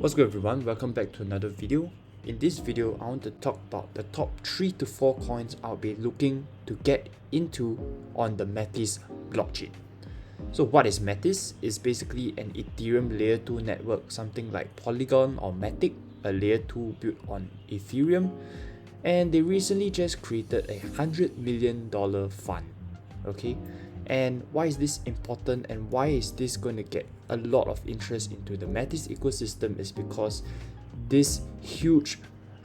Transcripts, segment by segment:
What's good everyone, welcome back to another video. In this video, I want to talk about the top 3 to 4 coins I'll be looking to get into on the Metis blockchain. So what is Metis? It's basically an Ethereum layer 2 network, something like Polygon or Matic, a layer 2 built on Ethereum. And they recently just created a $100 million fund, okay? And why is this important and why is this going to get a lot of interest into the Metis ecosystem is because this huge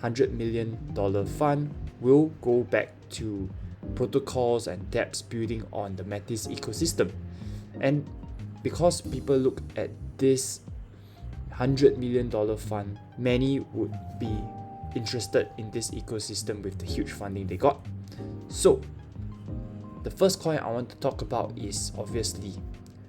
$100 million fund will go back to protocols and dApps building on the Metis ecosystem. And because people look at this $100 million fund, many would be interested in this ecosystem with the huge funding they got. So the first coin I want to talk about is obviously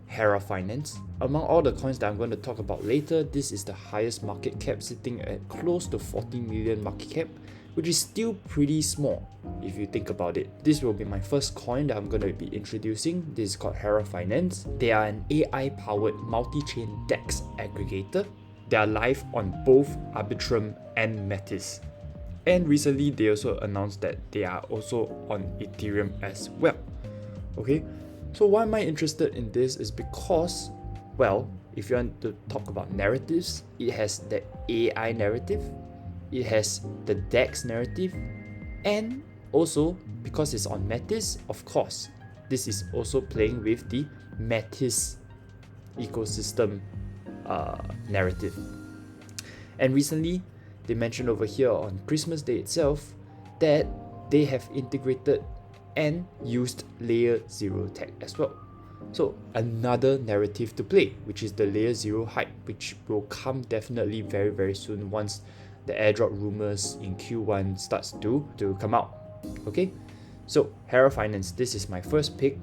Hera Finance. Among all the coins that I'm going to talk about later, this is the highest market cap, sitting at close to 40 million market cap, which is still pretty small if you think about it. This will be my first coin that I'm going to be introducing. This is called Hera Finance. They are an AI-powered multi-chain DEX aggregator. They are live on both Arbitrum and Metis. And recently, they also announced that they are also on Ethereum as well. Okay, so why am I interested in this is because, well, if you want to talk about narratives, it has the AI narrative, it has the DEX narrative, and also because it's on Metis, of course, this is also playing with the Metis ecosystem narrative. And recently, they mentioned over here on Christmas Day itself that they have integrated and used layer 0 tech as well. So another narrative to play, which is the layer 0 hype, which will come definitely very soon once the airdrop rumors in Q1 starts to come out. Okay, so Hera Finance, this is my first pick.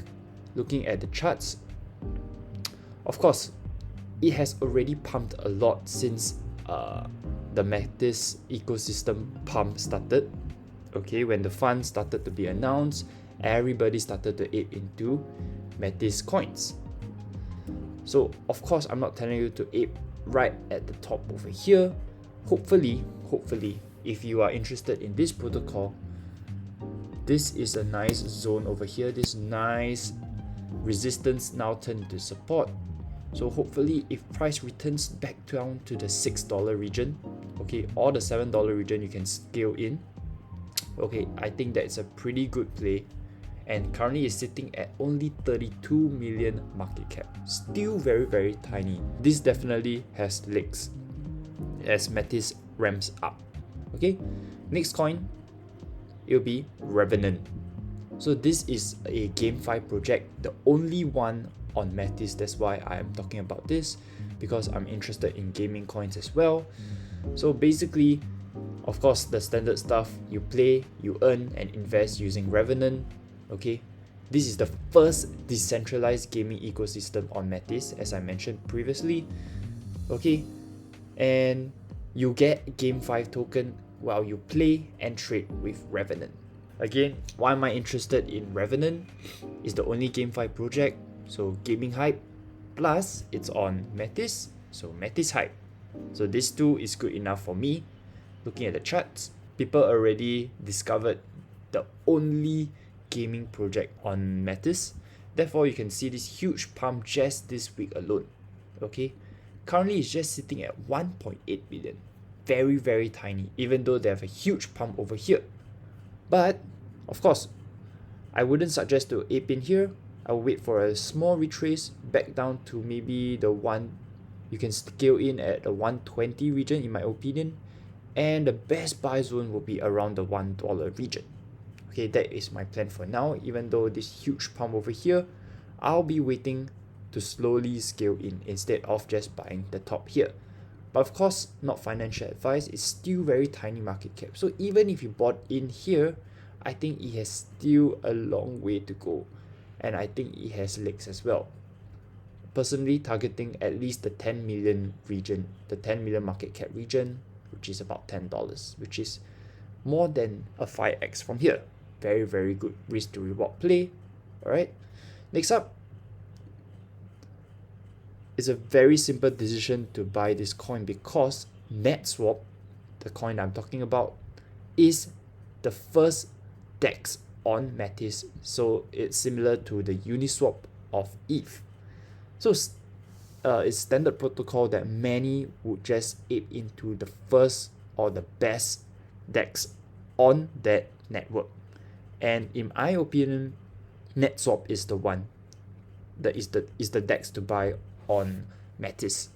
Looking at the charts, of course, it has already pumped a lot since the Metis ecosystem pump started. Okay, when the fund started to be announced, everybody started to ape into Metis coins. So of course, I'm not telling you to ape right at the top over here. Hopefully, if you are interested in this protocol, this is a nice zone over here. This nice resistance now turned into support. So hopefully, if price returns back down to the $6 region, okay, or the $7 region, you can scale in. Okay, I think that's a pretty good play, and currently is sitting at only 32 million market cap, still very tiny. This definitely has legs as Metis ramps up. Okay, next coin, it'll be Revenant. So this is a GameFi project, the only one on Metis. That's why I am talking about this, because I'm interested in gaming coins as well. So basically, of course, the standard stuff, you play, you earn and invest using Revenant. Okay, this is the first decentralized gaming ecosystem on Metis, as I mentioned previously. Okay, and you get GameFi token while you play and trade with Revenant. Again, why am I interested in Revenant? It's the only GameFi project, so gaming hype, plus it's on Metis, so Metis hype. So this two is good enough for me. Looking at the charts, people already discovered the only gaming project on Metis. Therefore, you can see this huge pump just this week alone. Okay, currently it's just sitting at 1.8 billion. Very tiny, even though they have a huge pump over here. But of course, I wouldn't suggest to ape in here. I will wait for a small retrace back down to maybe the one. You can scale in at the 120 region, in my opinion, and the best buy zone will be around the $1 region. Okay, that is my plan for now. Even though this huge pump over here, I'll be waiting to slowly scale in instead of just buying the top here. But of course, not financial advice. It's still very tiny market cap. So even if you bought in here, I think it has still a long way to go, and I think it has legs as well. Personally, targeting at least the 10 million region, the 10 million market cap region, which is about $10, which is more than a 5x from here. Very good risk to reward play. All right, next up, it's a very simple decision to buy this coin because Netswap, the coin I'm talking about, is the first DEX on Metis, so it's similar to the Uniswap of ETH. So it's standard protocol that many would just ape into the first or the best DEX on that network. And in my opinion, Netswap is the one that is the DEX to buy on Metis.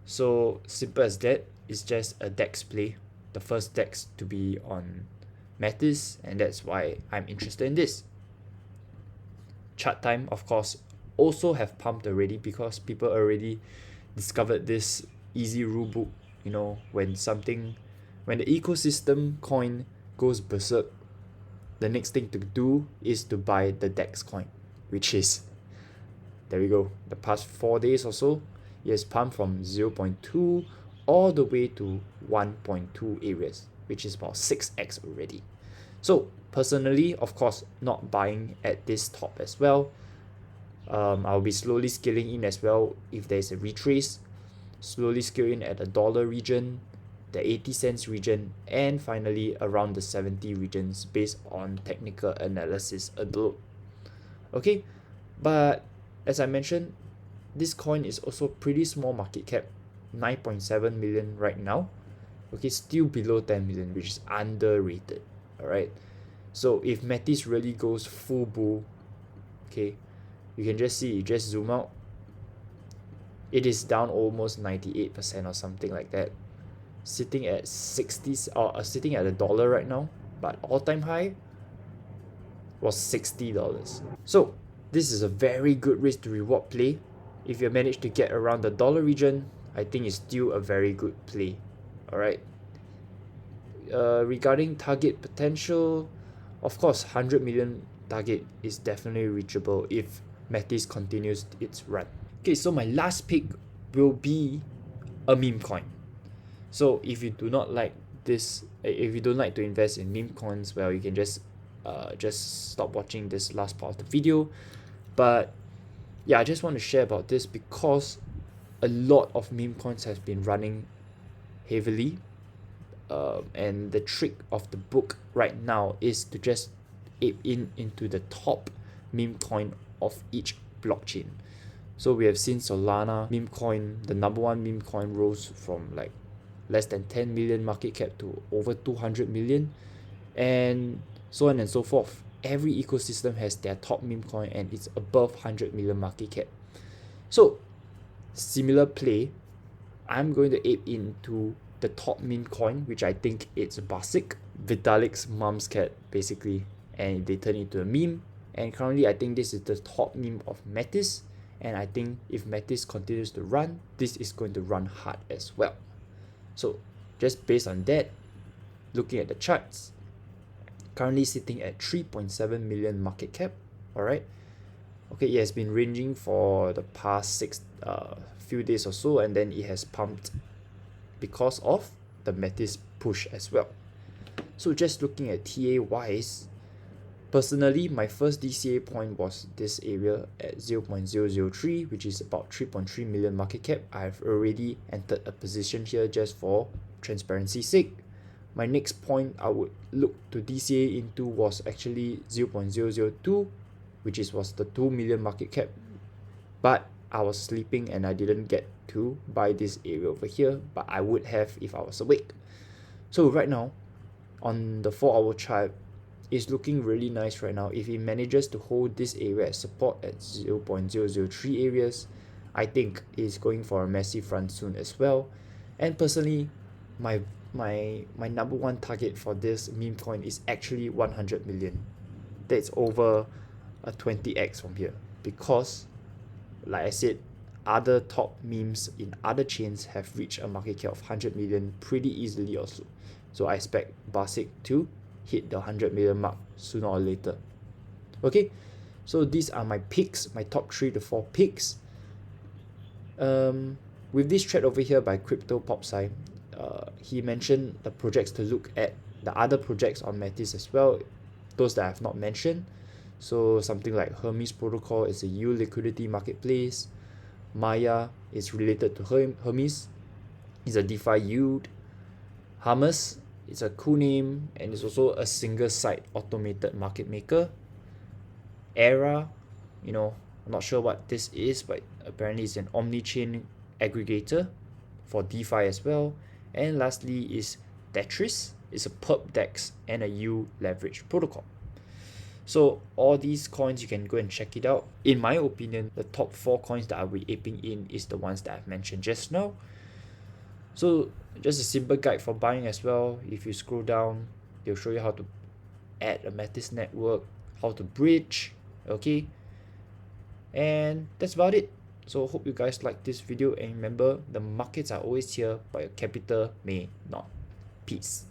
So simple as that. It's just a DEX play, the first DEX to be on Metis, and that's why I'm interested in this. Chart time, of course, also have pumped already because people already discovered this easy rule book. You know, when the ecosystem coin goes berserk, the next thing to do is to buy the DEX coin, which is, there we go, the past 4 days or so, it has pumped from 0.2 all the way to 1.2 areas, which is about 6x already. So personally, of course, not buying at this top as well. I'll be slowly scaling in as well if there's a retrace, slowly scaling at the dollar region, the 80 cents region, and finally around the 70 regions based on technical analysis alone. Okay, but as I mentioned, this coin is also pretty small market cap, 9.7 million right now. Okay, still below 10 million, which is underrated. All right, so if Metis really goes full bull, okay, you can just see, just zoom out, it is down almost 98% or something like that, sitting at 60s or sitting at $1 right now, but all-time high was $60. So this is a very good risk to reward play. If you manage to get around the dollar region, I think it's still a very good play. All right, regarding target potential, of course 100 million target is definitely reachable if Metis continues its run. Okay, so my last pick will be a meme coin. So if you do not like this, if you don't like to invest in meme coins, well, you can just stop watching this last part of the video. But yeah, I just want to share about this because a lot of meme coins have been running heavily, and the trick of the book right now is to just ape into the top meme coin of each blockchain. So we have seen Solana meme coin, the number one meme coin, rose from like less than 10 million market cap to over 200 million, and so on and so forth. Every ecosystem has their top meme coin and it's above 100 million market cap. So similar play, I'm going to ape into the top meme coin, which I think it's Basic, Vitalik's mom's cat basically, and they turn into a meme. And currently I think this is the top meme of Metis, and I think if Metis continues to run, this is going to run hard as well. So just based on that, looking at the charts, currently sitting at 3.7 million market cap. All right, okay, it has been ranging for the past few days or so, and then it has pumped because of the Metis push as well. So just looking at TA wise, personally, my first DCA point was this area at 0.003, which is about 3.3 million market cap. I've already entered a position here just for transparency's sake. My next point I would look to DCA into was actually 0.002, which was the 2 million market cap. But I was sleeping and I didn't get to buy this area over here, but I would have if I was awake. So right now, on the 4-hour chart, it's looking really nice right now. If it manages to hold this area as support at 0.003 areas, I think it's going for a massive run soon as well. And personally, my number one target for this meme coin is actually 100 million. That's over a 20x from here, because like I said, other top memes in other chains have reached a market cap of 100 million pretty easily also. So I expect Basic to hit the 100 million mark sooner or later. Okay, so these are my picks, my top 3 to 4 picks. With this thread over here by cryptopunks, he mentioned the projects to look at, the other projects on Metis as well, those that I have not mentioned. So something like Hermes Protocol is a EU liquidity marketplace. Maya is related to Hermes. is a DeFi yield. Hummus is a cool name and is also a single site automated market maker. Hera, I'm not sure what this is, but apparently it's an omni-chain aggregator for DeFi as well. And lastly is Tetris. It's a perp DEX and a U leverage protocol. So all these coins, you can go and check it out. In my opinion, the top 4 coins that I'll be aping in is the ones that I've mentioned just now. So just a simple guide for buying as well. If you scroll down, they'll show you how to add a Metis network, how to bridge, okay? And that's about it. So hope you guys like this video, and remember, the markets are always here, but your capital may not. Peace.